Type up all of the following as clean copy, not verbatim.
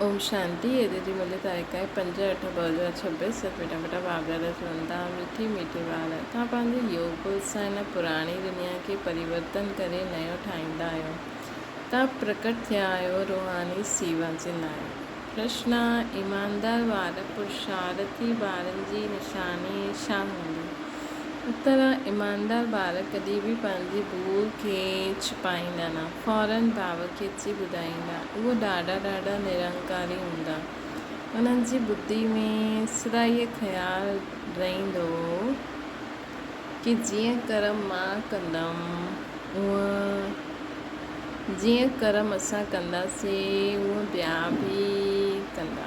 ओम शांति। ये दीदी मुझे तारीख़ है 5/8/2026। बेटा बेटा बाप दादा चवंदा मीठी मीठी ॻाल्हि आहे। तव्हां पंहिंजे योग बल सां हिन पुराणी दुनिया खे परिवर्तन करे नयो ठाहींदा आहियो। तव्हां प्रकट थिया आहियो रूहानी सेवा जे लाइ। प्रश्न: ईमानदार वार पुरुषार्थी ॿारनि जी निशानी छा हूंदी? उत्तर: ईमानदार ॿार कॾहिं बि पंहिंजी भूल खे छिपाईंदा न, फ़ौरन भाउ खे अची ॿुधाईंदा। उहे ॾाढा निरंकारी हूंदा। उन्हनि जी ॿुधी में सदा इहो ख़्यालु रहंदो कि जीअं कर्म मां कंदमि जीअं कर्म असां कंदासीं उहो ॿिया बि कंदा।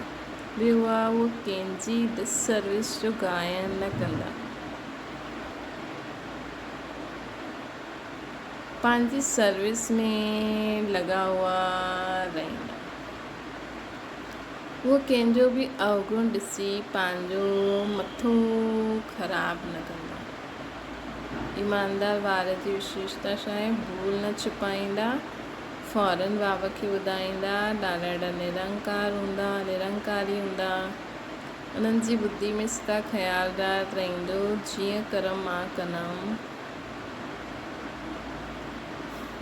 ॿियो आहे उहे कंहिंजी डिससर्विस जो गायन न कंदा। पंहिंजी सर्विस में लॻा हुआ रहंदा। उहो कंहिंजो बि अवगुण ॾिसी पंहिंजो मथो ख़राबु न कंदा। ईमानदार वार जी विशेषता छा आहे? भूल न छिपाईंदा, फ़ौरन बाबा खे ॿुधाईंदा, ॾाढा निरंकारी हूंदा। उन्हनि जी ॿुधी में सदा ख़्यालु रहंदो जीअं कर्म मां कंदमि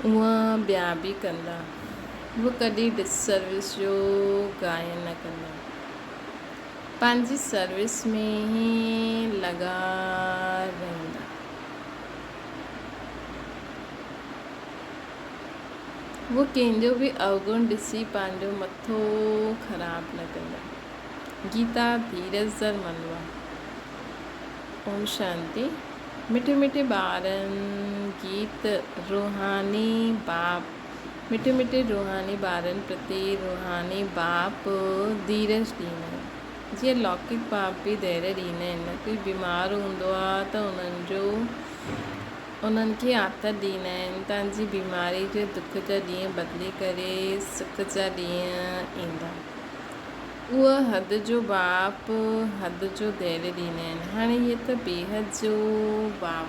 उहा ॿिया बि कंदा। उहे कॾहिं डिससर्विस जो गायन न कंदा। पंहिंजी सर्विस में ई लॻा रहंदा। वो कंहिंजो बि अवगुण ॾिसी पंहिंजो मथो ख़राबु न कंदा। गीता धीरज दर मनवा। ओम शांति। मिठे मिठे ॿारनि गीत रूहानी बाप मिठे रूहानी ॿारनि प्रति रूहानी बाप धीरज ॾींदा आहिनि। जीअं लौकिक बाप बि धैर्य ॾींदा आहिनि। कोई बीमार हूंदो आहे त उन्हनि खे आदत ॾींदा आहिनि। तव्हांजी बीमारी जे दुख जा ॾींहं बदिली करे सुख जा ॾींहं ईंदा। उहा हद जो बाप हद जो धैर्य ॾींदा आहिनि। हाणे इहे त बेहद जो बाप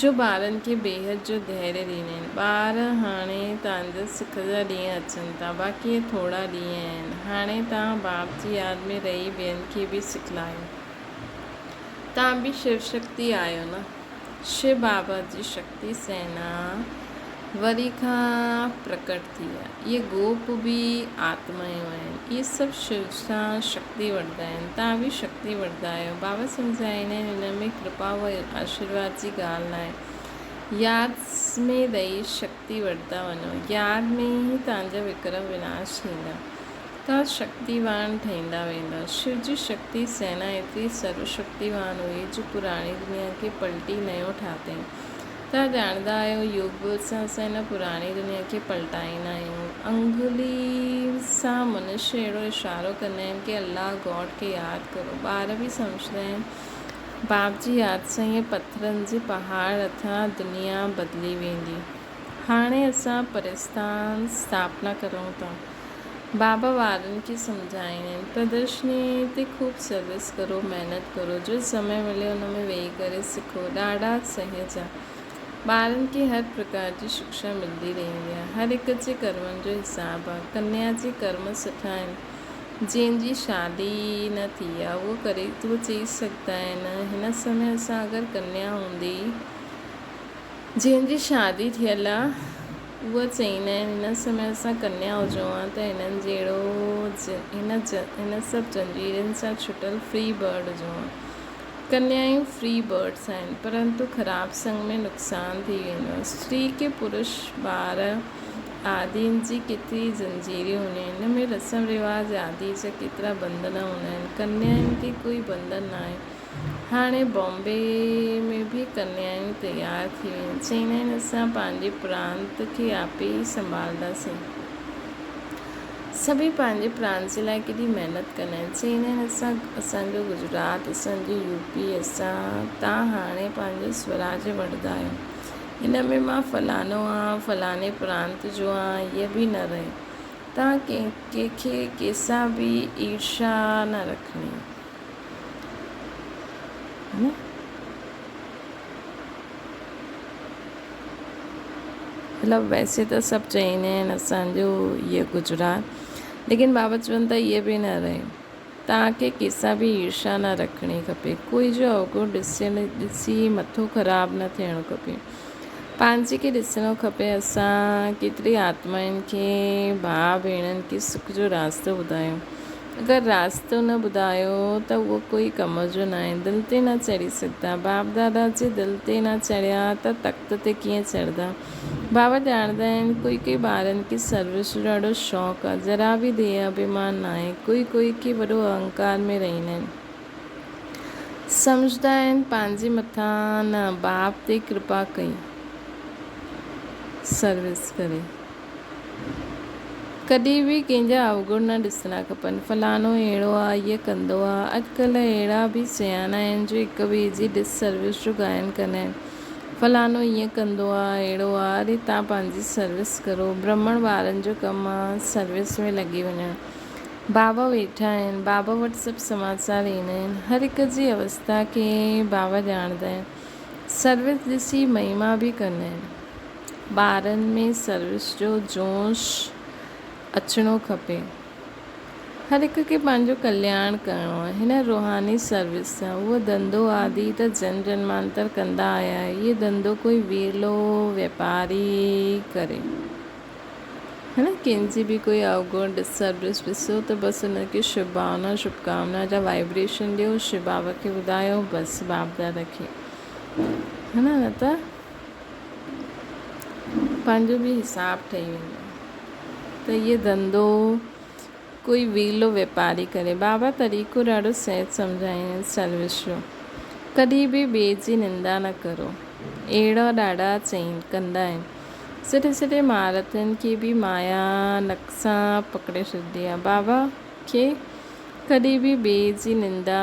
जो ॿारनि खे बेहद जो धैर्य ॾींदा आहिनि। ॿार हाणे तव्हांजा सुख जा ॾींहं अचनि था, बाक़ी थोरा ॾींहं आहिनि। हाणे तव्हां बाप जी यादि में रही ॿियनि खे बि सिखलायो। तव्हां बि शिव शक्ति आहियो न। शिव बाबा जी शक्ति सेना वरी खां प्रकट थी आहे। इहे गोप बि आत्मायूं आहिनि। इहे सभु शिव सां शक्ति वठंदा आहिनि। तव्हां बि शक्ति वठंदा आहियो। बाबा सम्झाईंदा आहिनि हिन में कृपा व आशीर्वाद जी ॻाल्हि न आहे। यादि में रही शक्ति वठंदा वञो। यादि में ई तव्हांजा विक्रम विनाश थींदा। तव्हां शक्तिवान ठहींदा वेंदा। शिव जी शक्ति सेना एतिरी सर्वशक्तिवान हुई जो पुराणी दुनिया खे पलटी नयो ठातईं। तव्हां ॼाणंदा आहियो योग बल सां असां हिन पुराणी दुनिया खे पलटाईंदा आहियूं। अंगुली सां मनुष्य अहिड़ो इशारो कंदा आहिनि कि अल्लाह गॉड खे यादि करो। ॿार बि सम्झंदा आहिनि बाप जी यादि सां इहे पत्थरनि जे पहाड़ अथां दुनिया बदिली वेंदी। हाणे असां परिस्थान स्थापना करूं था। बाबा वारनि खे सम्झाईंदा आहिनि प्रदर्शनी ते ख़ूब सर्विस करो, महिनत करो। जो समय मिले हुन में वेही करे सिखो। ॾाढा सहज आहे। ॿारनि खे हर प्रकार जी शिक्षा मिलंदी रहंदी आहे। हर हिक जे कर्मनि जो हिसाबु आहे। कन्या जे कर्म सुठा आहिनि। जंहिंजी शादी न थी आहे उहो चई सघंदा आहिनि हिन समय असां अगरि कन्या हूंदी जंहिंजी शादी थियल आहे उहा चईंदा आहिनि हिन समय असां कन्या हुजूं हा त हिननि जहिड़ो हिन सभु जंजीरनि सां छुटल फ्री बर्ड हुजूं हा। कन्यायूं फ्री बर्ड्स आहिनि परंतु ख़राब संग में नुक़सान थी वेंदो आहे। स्त्री के पुरुष ॿार आदिनि जी केतिरी जंजीरियूं हूंदियूं आहिनि। हिन में रस्म रिवाज आदि जा केतिरा बंधन हूंदा आहिनि। कन्याउनि खे कोई बंधन न आहे। हाणे बॉम्बे में बि कन्यायूं तयारु थी वियूं आहिनि। चईंदा आहिनि असां पंहिंजे प्रांत खे आपे ई संभालंदासीं। सभई पंहिंजे प्रांत जे लाइ केॾी महिनत कंदा आहिनि। चईंदा आहिनि असांजो गुजरात, असांजो यूपी, तव्हां हाणे पंहिंजो स्वराज वठंदा आहियो। हिन में मां फलानो आहियां, फलाणे प्रांत जो आहियां, इहा बि न रहे। तव्हां कंहिंखे कंहिंसां बि ईर्षा न रखणी। मतिलबु वैसे त सभु चईंदा आहिनि असांजो इहो गुजरात लेकिन बाबा चवनि था इहे बि न रहे, तव्हांखे कंहिंसां बि ईर्षा न रखणी खपे, कोई जो अवगुण ॾिसी मथो ख़राबु न थियणो खपे, पंहिंजे खे ॾिसणो खपे। असां केतिरी आत्माउनि खे भाउ भेणनि खे सुख जो रास्तो ॿुधायूं, अगरि रास्तो न ॿुधायो त उहो कोई कम जो न आहे। दिलि ते न चढ़ी सघंदा, बाप दादा जे दिलि ते न चढ़िया त तख़्त ते कीअं चढ़ंदा। बाबा ॼाणंदा आहिनि कोई ॿारनि खे सर्विस जो ॾाढो शौक़ु आहे, ज़रा बि देह अभिमान न आहे। कोई खे वॾो अहंकार में रहंदा आहिनि, सम्झंदा आहिनि पंहिंजे मथां न बाप ते कृपा कई सर्विस करे। कॾहिं बि कंहिंजा अवगुण न ॾिसणा खपनि, फलानो अहिड़ो आहे, ईअं कंदो आहे। अॼुकल्ह अहिड़ा बि सियाना आहिनि जो हिक ॿिए जी डिस सर्विस जो गायन कंदा आहिनि, फलानो ईअं कंदो आहे, अहिड़ो आहे। अरे तव्हां पंहिंजी सर्विस करो, ब्राह्मण ॿारनि जो कमु आहे सर्विस में लॻी वञणु। बाबा वेठा आहिनि, बाबा वटि सभु समाचार ईंदा आहिनि, हर हिक जी अवस्था खे बाबा ॼाणंदा आहिनि, सर्विस ॾिसी महिमा बि कंदा आहिनि। ॿारनि में सर्विस जो जोश अचिणो खपे, हर हिक खे पंहिंजो कल्याण करिणो आहे। हिन रूहानी सर्विस आहे, उहो धंधो आदि त जन जन्मांतर कंदा आया आहे। इहो धंधो कोई वेलो वापारी करे, है न। कंहिंजी बि कोई अवगुण सर्विस ॾिसो त बसि हुनखे शुभकामना जा वाइब्रेशन ॾियो, शिव बाबा खे ॿुधायो, बसि बाप दादा खे, है न त पंहिंजो बि हिसाबु ठही वेंदो। त इहो धंधो कोई वेलो वापारी करे। बाबा तरीक़ो ॾाढो सहज सम्झाईनि सर्विस जो, कॾहिं बि ॿिए जी निंदा न करो, अहिड़ा ॾाढा कंदा आहिनि। सुठे महारथनि खे बि माया नक सां पकिड़े छॾंदी आहे। बाबा खे कॾहिं बि ॿिए जी निंदा,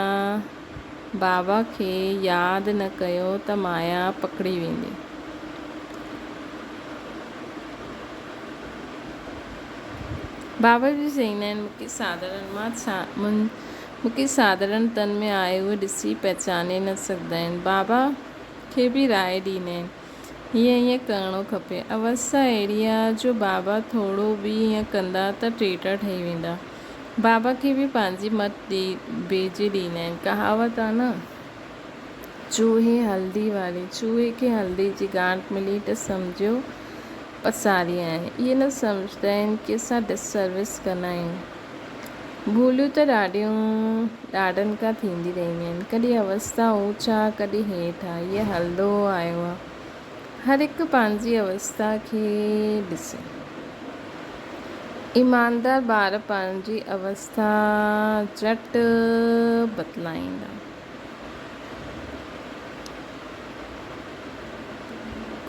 बाबा खे यादि न कयो त माया पकिड़ी वेंदी। बाबा बि चवंदा आहिनि मूंखे साधारण तन में आए उहे ॾिसी पहचाने न सघंदा आहिनि। बाबा खे बि राय ॾींदा आहिनि हीअं करिणो खपे। अवस्था अहिड़ी आहे जो बाबा थोरो बि हीअं कंदा त टेटा ठही वेंदा। बाबा खे बि पंहिंजी मत भेजे ॾींदा आहिनि। कहावत आहे न, चूहे हल्दी वारी, चूहे खे हल्दी जी गांठ मिली त सम्झो पसारी आहे। इहे न सम्झंदा आहिनि की असां डिससर्विस कंदा आहियूं। भूलियूं त ॾाढनि खां थींदी रहंदियूं आहिनि, कॾहिं अवस्था ऊच आहे, कॾहिं हेठि आहे, इहे हलंदो आयो आहे। हर हिकु पंहिंजी अवस्था खे ॾिसे। ईमानदार ॿार पंहिंजी अवस्था झटि बदिलाईंदा।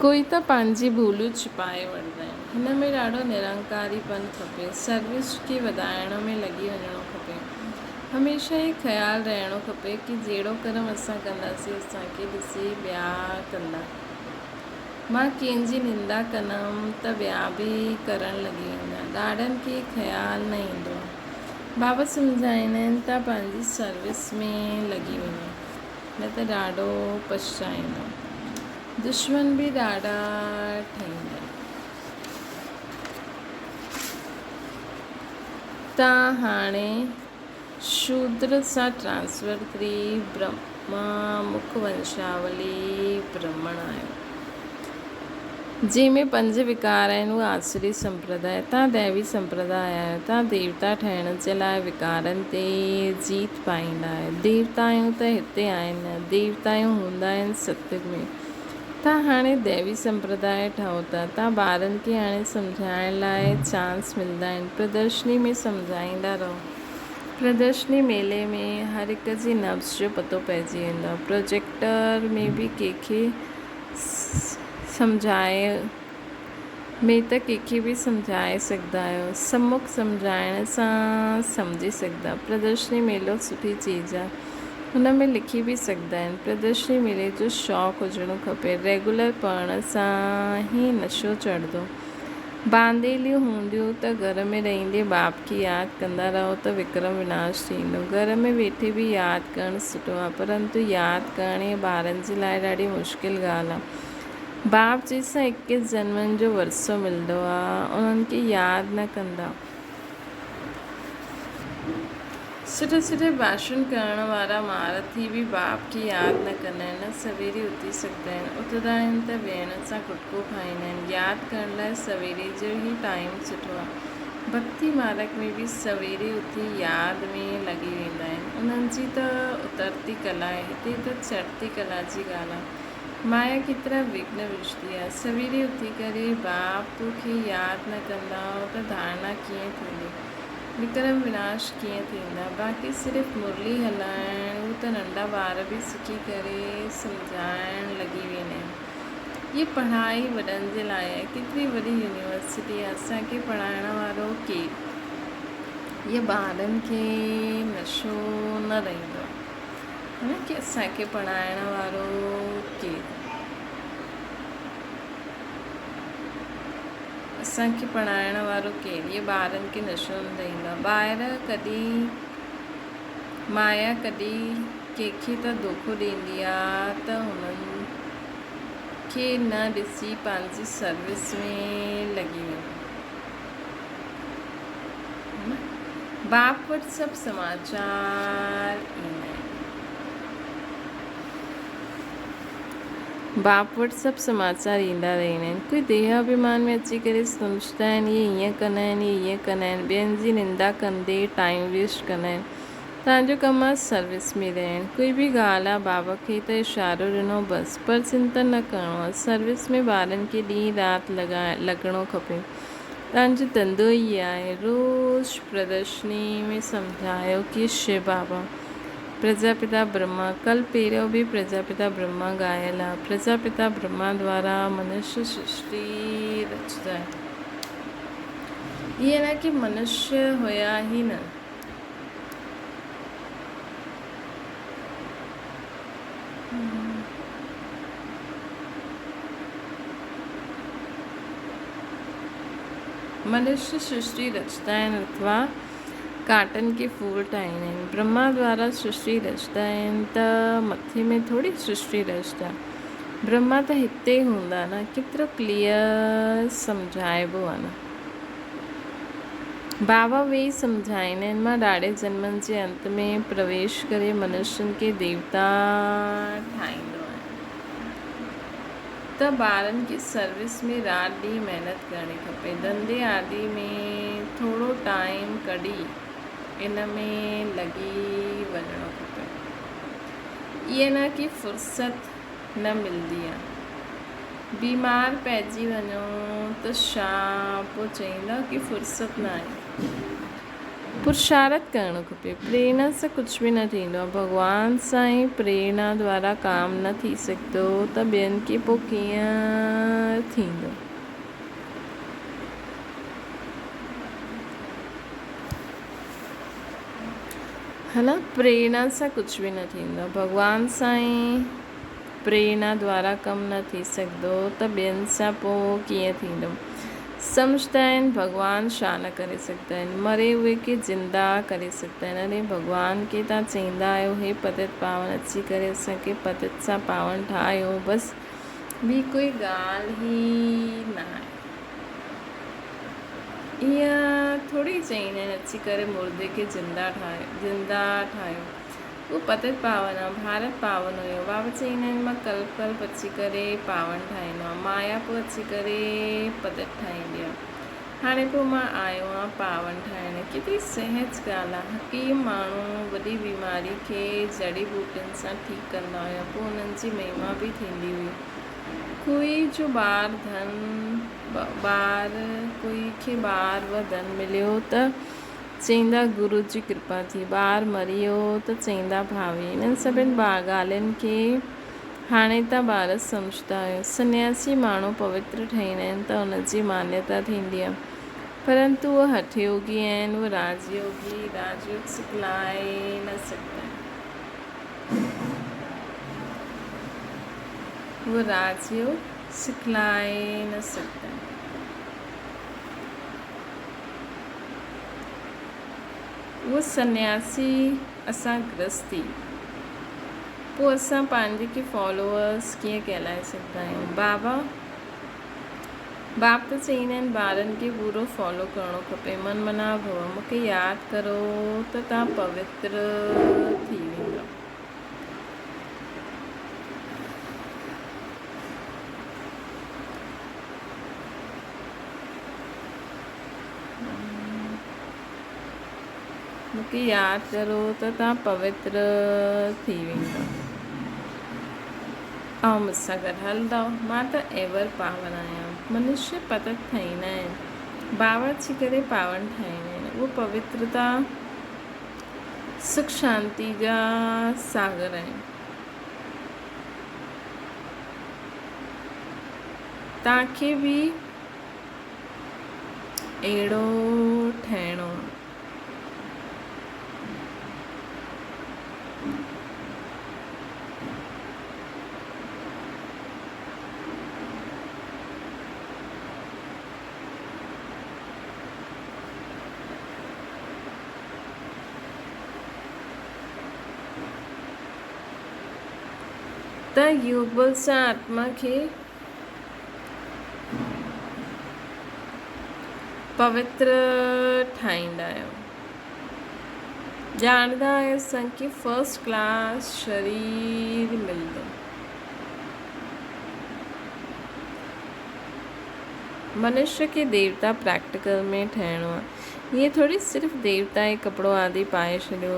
कोई त पंहिंजी भूलियूं छिपाए वठंदा आहिनि। हिन में ॾाढो निरंकारीपन खपे, सर्विस खे वधाइण में लॻी वञणो खपे। हमेशह ई ख़्यालु रहणो खपे कि जहिड़ो कर्म असां कंदासीं असांखे ॾिसी ॿिया कंदा। मां कंहिंजी निंदा कंदमि त ॿिया बि करणु लॻी वेंदा। ॾाढनि खे ख़्यालु न ईंदो आहे। बाबा सम्झाईंदा आहिनि त पंहिंजी सर्विस में लॻी वञो, न त ॾाढो पछताईंदो। दुश्मन बि ॾाढा ठहींदा। तव्हां हाणे शूद्र सां ट्रांसफर थी ब्रह्मा मुख वंशावली ब्राह्मण आहियो, जंहिंमें 5 विकार आहिनि। उहा आसुरी संप्रदाय, तव्हां दैवी संप्रदाय आहियो। तव्हां देवता ठहिण जे लाइ विकारनि ते जीत पाईंदा आहियो। देवताऊं त हिते आहिनि, देवताऊं हूंदा आहिनि सतयुग में। तव्हां हाणे दैवी संप्रदाय ठहो था। तव्हां ॿारनि खे हाणे सम्झाइण लाइ चांस मिलंदा आहिनि। प्रदर्शनी में सम्झाईंदा रहो। प्रदर्शनी मेले में हर हिक जी नब्ज़ जो पतो पइजी वेंदो आहे। प्रोजेक्टर में बि कंहिंखे सम्झाए बि सम्झाए सघंदा आहियो। सम्मुख सम्झाइण सां सम्झी सघंदा। प्रदर्शनी मेलो सुठी चीज़ आहे, हुन में लिखी बि सघंदा आहिनि। प्रदर्शनी मेले जो शौक़ु हुजणो खपे। रेगुलर पढ़ण सां ई नशो चढ़ंदो। बांदेलियूं हूंदियूं त घर में रहंदे बाप खे यादि कंदा रहो त विक्रम विनाश थींदो। घर में वेठे बि यादि करणु सुठो आहे, परंतु यादि करणु ॿारनि जे लाइ ॾाढी मुश्किल ॻाल्हि आहे। बाप जंहिंसां 21 जन्मनि जो वरसो मिलंदो आहे, उन्हनि खे यादि न कंदा सुठे सुठे भाषण करण वारा महारथी भी बाप की याद न कंदा आहिनि, न सवेरे उथी सघंदा आहिनि। उथंदा आहिनि त वेहण सां कुटको खाईंदा आहिनि। यादि करण लाइ सवेरे जो ई टाइम सुठो आहे। भक्ति मार्ग में बि सवेरे उथी यादि में लॻी वेंदा आहिनि। उन्हनि जी त उतरती कला आहे, हिते त चढ़ती कला जी ॻाल्हि आहे। माया केतिरा विघ्न विझदी आहे। सवेरे उथी करे बाप खे यादि न कंदा त धारणा कीअं थींदी, विक्रम विनाश कीअं थींदा। बाक़ी सिर्फ़ु मुरली हलाइण हू त नंढा ॿार बि सिखी करे सम्झाइण लॻी वेंदा आहिनि। ये पढ़ाई वॾनि जे लाइ आहे। केतिरी वॾी यूनिवर्सिटी आहे, असांखे पढ़ाइण वारो केरु? ये ॿारनि खे नशो न रहंदो आहे न, की असांखे पढ़ाइण वारो केरु? असांखे पढ़ाइण वारो केरु? ये ॿारनि खे नशो न रहंदो आहे। ॿाहिरि कॾहिं माया कॾहिं कंहिंखे त धोखो ॾींदी आहे त हुननि खे न ॾिसी पंहिंजी सर्विस में लॻी वेंदो। बाप वटि सभु समाचार ईंदा आहिनि। बाप वटि सभु समाचार ईंदा रहंदा आहिनि। कोई देह अभिमान में अची करे सम्झंदा आहिनि ये ईअं कंदा आहिनि, ये ईअं कंदा आहिनि। ॿियनि जी निंदा कंदे टाइम वेस्ट कंदा आहिनि। तव्हांजो कमु आहे सर्विस में रहणु। कोई बि ॻाल्हि आहे बाबा खे त इशारो ॾिनो बसि, पर चिंतन न करिणो आहे। सर्विस में ॿारनि खे ॾींहुं राति लॻणो खपे। तव्हांजो धंधो ई आहे। रोज़ प्रदर्शनी में सम्झायो कि शिव बाबा प्रजापिता ब्रह्मा, कल पहिरियों बि प्रजापिता ब्रह्मा ॻायल आहे। प्रजापिता ब्रह्मा द्वारा मनुष्य सृष्टि रचदा है। ये न कि मनुष्य हुया ही न, मनुष्य सृष्टि रचदा आहिनि अथवा काटन के फूल ठाहींदा आहिनि। ब्रह्मा द्वारा सृष्टि रचदा आहिनि त मथे में थोरी सृष्टि रचदा। ब्रह्मा त हिते हूंदा न। केतिरो क्लियर सम्झाइबो आहे न। बाबा वेही सम्झाईंदा आहिनि। मां ॾाढे जन्मनि जे अंत में प्रवेश करे मनुष्यनि खे देवता ठाहींदो आहियां। त ॿारनि खे सर्विस में राति ॾींहुं महिनत करणी खपे। धंधे आदि में थोरो टाइम कढी इन में लॻी वञिणो खपे। इहे न कि फुर्सत न मिलंदी आहे। बीमार पइजी वञो त छा पोइ चईंदा कि फुर्सत न आहे। पुरुषार्थ करणो खपे। प्रेरणा सां कुझु बि न थींदो आहे। भॻवान सां ई प्रेरणा द्वारा काम न थी सघंदो त ॿियनि खे पोइ कीअं थींदो? है न। प्रेरणा सां कुझु बि न थींदो। भॻवान सां ई प्रेरणा द्वारा कमु न थी सघंदो त ॿियनि सां पोइ कीअं थींदो? सम्झंदा आहिनि भॻवान छा न करे सघंदा आहिनि। मरे हुए खे ज़िंदा करे सघंदा आहिनि। अरे भॻवान खे तव्हां चईंदा आहियो हे पतित पावन अची करे असांखे पतित सां पावन ठाहियो, बसि ॿी कोई ॻाल्हि ई न आहे। ईअं थोरी चईंदा आहिनि अची करे मुर्दे खे ज़िंदा ठाहियो। उहो पतित पावन आहे। भारत पावन हुयो। बाबा चईंदा आहिनि मां कल्प कल्प अची करे पावन ठाहींदो आहे। माया पोइ अची करे पतित ठाहींदी आहे। हाणे पोइ मां आयो आहियां पावन ठाहिण। केतिरी सहज ॻाल्हि आहे। हकीम माण्हू वॾी बीमारी खे जड़ी बूटियुनि सां ठीकु कंदा हुआ। पोइ उन्हनि जी महिमा बि थींदी हुई। कोई जो कोई खे ॿार व धन मिलियो त चईंदा गुरू जी कृपा थी। ॿार मरी वियो त चईंदा भावी। इन्हनि सभिनि ॻाल्हियुनि खे हाणे तव्हां ॿार सम्झंदा आहियो। सन्यासी माण्हू पवित्र ठहींदा आहिनि त उनजी मान्यता थींदी आहे, परंतु उहे हठयोगी आहिनि। उहे राजयोग सिखलाए न सघंदा आहिनि। उहे राजयोग सिखलाए न सघंदा आहिनि। उहो सन्यासी, असां गृहस्थी, पोइ असां पंहिंजे खे फॉलोअर्स कीअं कहलाए सघंदा आहियूं? बाबा बाप त चईंदा आहिनि ॿारनि खे पूरो फॉलो करिणो खपे। मन मना भव, मूंखे यादि करो त तव्हां पवित्र थी वेंदव। मूंखे यादि करो त तव्हां पवित्र थी वेंदव ऐं मूंसां गॾु हलंदव। मां त एवर पावन आहियां। मनुष्य पतत ठाहींदा आहिनि, बाबा अची करे पावन ठाहींदा आहिनि। उहो पवित्रता सुख शांती जा सागर आहिनि। तव्हांखे बि अहिड़ो ठहिणो आहे। त योग बल सां आत्मा खे पवित्र ठाहींदा आहियो। ॼाणंदा आहियो असांखे फर्स्ट क्लास शरीर मिलंदो। मनुष्य खे देवता प्रैक्टिकल में ठहिणो आहे। ईअं थोरी सिर्फ़ु देवता जो कपिड़ो आदि पाए छॾियो,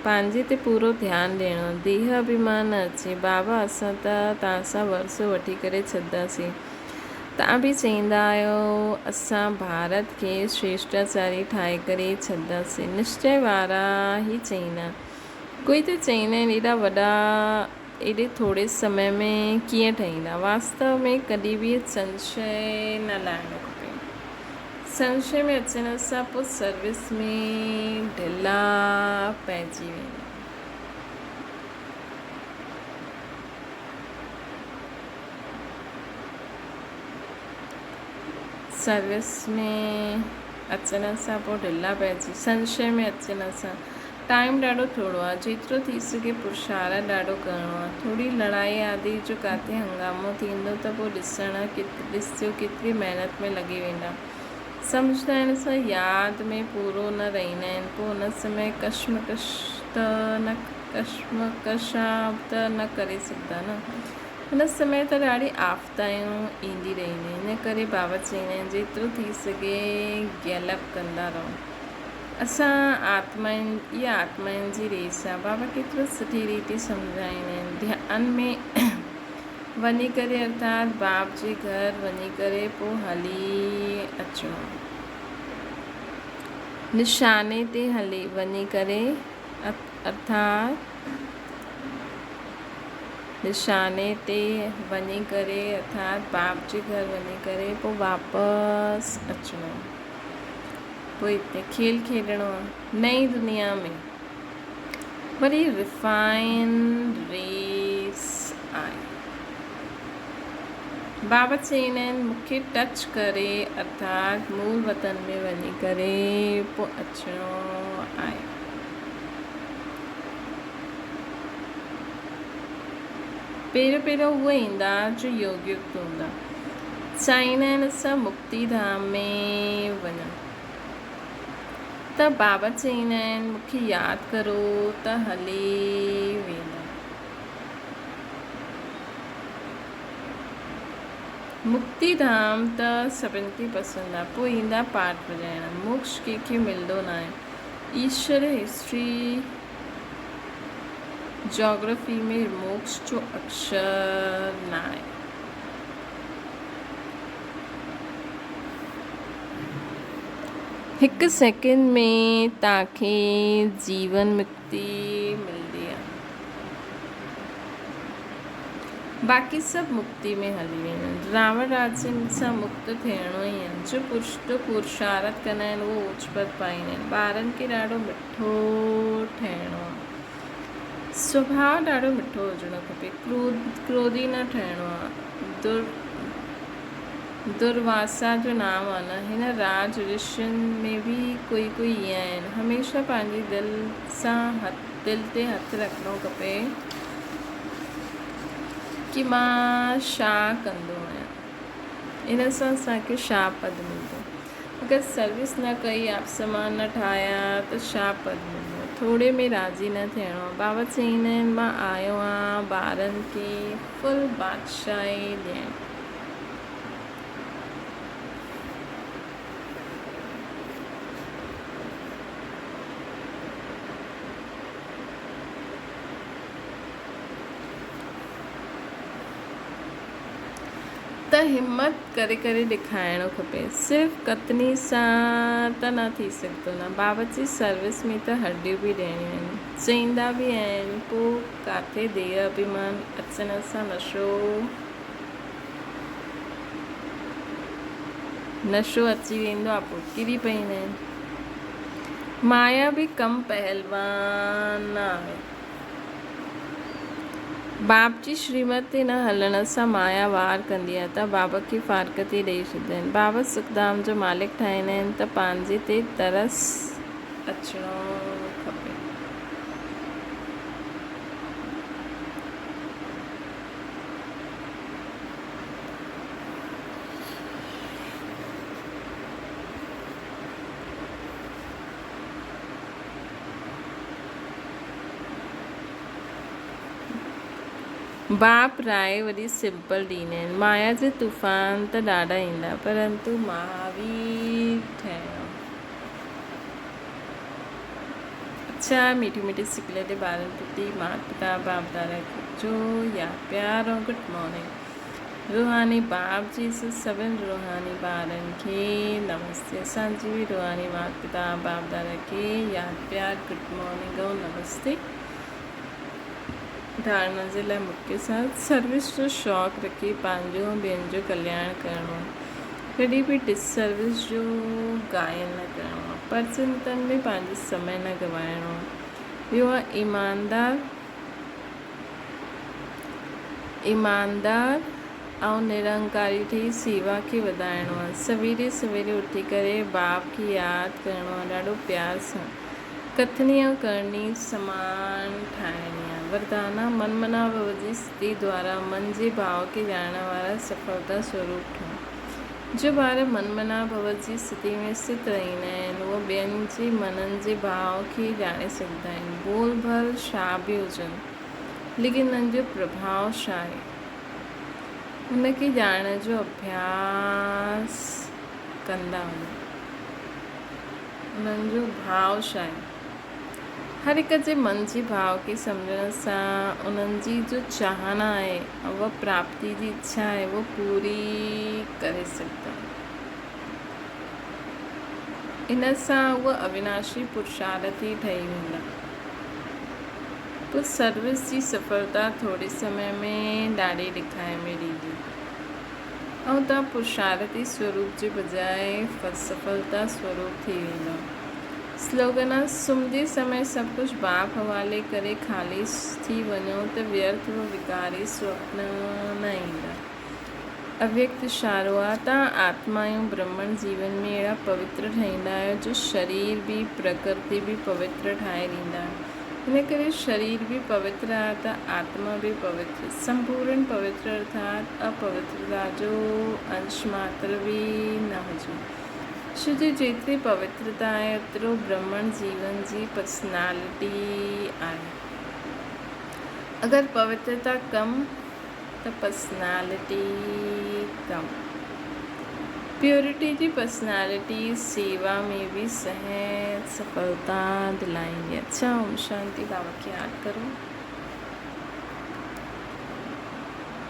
पंहिंजे ते पूरो ध्यानु ॾियणो। देह अभिमान न अचे। बाबा असां त तव्हां सां वरसो वठी करे छॾंदासीं। तव्हां बि चईंदा आहियो असां भारत खे श्रेष्ठाचारी ठाहे करे छॾंदासीं। निश्चय वारा ई चईंदा। कोई त चईंदा आहिनि एॾा वॾा एॾे थोरे समय में कीअं ठहींदा। वास्तव में कॾहिं बि संशय न लाहिणो खपे। संशय में अचण सां पोइ सर्विस में ढिला पइजी वेंदा। सर्विस में अचण सां पोइ ढिला पइजी, संशय में अचण सां टाइम ॾाढो थोरो आहे। जेतिरो थी सघे पुरुषार्थ ॾाढो करिणो आहे। थोरी लड़ाई आदि जो किथे हंगामो थींदो त पोइ ॾिसजो केतिरी महिनत में लॻी वेंदा। सम्झंदा आहिनि असां यादि में पूरो न रहंदा आहिनि। पोइ हुन समय कश्मकश त न करे सघंदा न। हुन समय त ॾाढी आफ़तायूं ईंदी रहंदियूं। इन करे बाबा चईंदा आहिनि जेतिरो थी सघे गैलप कंदा रहो। असां इहा आत्माउनि जी रेस आहे। बाबा केतिरो सुठी रीति सम्झाईंदा आहिनि। ध्यान में वञी करे अर्थात बाप जे घर वञी करे पोइ हली अचिणो। निशाने ते हली वञी करे अर्थात निशाने ते वञी करे अर्थात बाप जे घर वञी करे पोइ वापसि अचिणो। पोइ हिते खेल खेॾणो आहे नई दुनिया में। वरी रिफाइंड रेस आहे। बाबा चईंदा आहिनि मूंखे टच करे अर्थात मूल वतन में वञी करे पोइ अचिणो आहे। पहिरियों उहे ईंदा जो योग युक्त हूंदा। चाहींदा आहिनि असां मुक्ति धाम में वञूं। त बाबा चईंदा आहिनि मूंखे यादि करो त हली वेंदा। मुक्ति धाम त सभिनि खे पसंदि आहे। पोइ ईंदा पाठ वॼाइण। मोक्ष कंहिंखे मिलंदो न आहे। ईश्वर हिस्ट्री जोग्राफी में मोक्ष जो अक्षर न आहे। हिकु सेकेंड में तव्हांखे जीवन मुक्ति मिलंदी आहे। बाक़ी सभु मुक्ति में हली वेंदा आहिनि। रावण राज्य सां मुक्त थियणो ई आहे। जो पुरुषार्थ कंदा आहिनि उहो उचपत पाईंदा आहिनि। ॿारनि खे ॾाढो मिठो ठहिणो आहे। स्वभाव ॾाढो मिठो हुजणो खपे। क्रोधी न ठहिणो आहे। दुर्वासा जो नाम आहे न। हिन राज ऋषियुनि में बि कोई ईअं आहिनि। हमेशह पंहिंजी दिलि ते हथु रखिणो खपे कि मां छा कंदो आहियां। इन सां असांखे छा पद मिलंदो? अगरि सर्विस न कई, आप सामान न ठाहिया त छा पद मिलंदो? थोरे में राज़ी न थियणो आहे। बाबा चईंदा आहिनि मां आयो आहियां ॿारनि खे फुल बादशाही ॾियणु। त हिम्मत करे करे ॾेखारिणो खपे। सिर्फ़ु कतनी सां त न थी सघंदो न। बाबा जी सर्विस में त हॾियूं बि ॾियणियूं आहिनि। चईंदा बि आहिनि पोइ किथे देह अभिमान अचण सां नशो अची वेंदो आहे, पोइ किरी पवंदा आहिनि। माया बि कम पहलवान न आहे। बाप जी श्रीमत ते न हलण सां माया वार कंदी आहे त बाबा खे फारकती ॾेई छॾींदा आहिनि। बाबा सुखधाम जो मालिक ठाहींदा आहिनि त पंहिंजे ते तरस अचिणो खपे। बाप राय वरी सिंपल ॾींदा आहिनि। माया जे तूफ़ान त ॾाढा ईंदा, परंतु महावीर ठहिणो। अच्छा, मीठी मीठी सिकले ते ॿारनि प्रति माता पिता बाप दादा जो या प्यार ऐं गुड मॉर्निंग। रूहानी बाप जी सभिनि रूहानी ॿारनि खे नमस्ते। असांजी बि रूहानी माता पिता बाप दादा खे यादि प्यार गुड मॉर्निंग ऐं नमस्ते। धारणा जे लाइ मुख्य साथ सर्विस जो शौक़ु रखी पंहिंजो ऐं ॿियनि जो कल्याण करिणो आहे। कॾहिं बि डिसर्विस जो गायन न करिणो आहे। पर चिंतन में पंहिंजो समय न गवाइणो आहे। ॿियो आहे ईमानदार ऐं निरंकारी ठही सेवा खे वधाइणो आहे। सवेरे सवेरे उथी करे बाप खे यादि करिणो आहे ॾाढो प्यार सां। कथनी ऐं करणी समान ठाहिणी आहे। वरदाना मन मना भव जी स्थिति द्वारा मन जे भाव खे ॼाणण वारा सफलता स्वरूप ठहनि। जो ॿार मन मना भव जी स्थिति में स्थित रहंदा आहिनि उहे ॿियनि जे मननि जे भाव खे ॼाणे सघंदा आहिनि। बोल भल छा बि हुजनि, लेकिन उन्हनि जो प्रभाव छा आहे उनखे ॼाणण जो अभ्यास कंदा वञो। उन्हनि जो भाव छा आहे, हर हिक जे मन जे भाव खे सम्झण सां उन्हनि जी जो चाहना आहे उहा प्राप्ति जी इच्छा आहे उहा पूरी करे सघंदा। इन सां उहा अविनाशी पुरुषार्थी ठही वेंदा। पोइ सर्विस जी सफलता थोरे समय में ॾाढी ॾिखाए में ॾींदी ऐं तव्हां पुरुषार्थी स्वरूप जे बजाए सफलता स्वरूप थी वेंदा। स्लोगन आहे सुम्हंदे समय सभु कुझु बाप हवाले करे ख़ाली थी वञो त व्यर्थ व विकारी स्वप्न न ईंदा। अव्यक्त इशारो आहे तव्हां आत्मा ऐं ब्रह्मण जीवन में अहिड़ा पवित्र ठहींदा आहियो जो शरीर बि प्रकृति बि पवित्र ठाहे ॾींदा। हिन करे शरीर बि पवित्र आहे त आत्मा बि पवित्र। संपूर्ण पवित्र अर्थात अपवित्रता जो अंश मात्र बि न हुजे। छो जो जेतिरी पवित्रता आहे ओतिरो ब्रह्मण जीवन जी पर्सनैलिटी आहे। अगरि पवित्रता कम त पर्सनैलिटी कम। प्योरिटी जी पर्सनैलिटी सेवा में भी सहज सफलता दिलाएंगे। अच्छा, ओम शांति। बाबा की याद करो।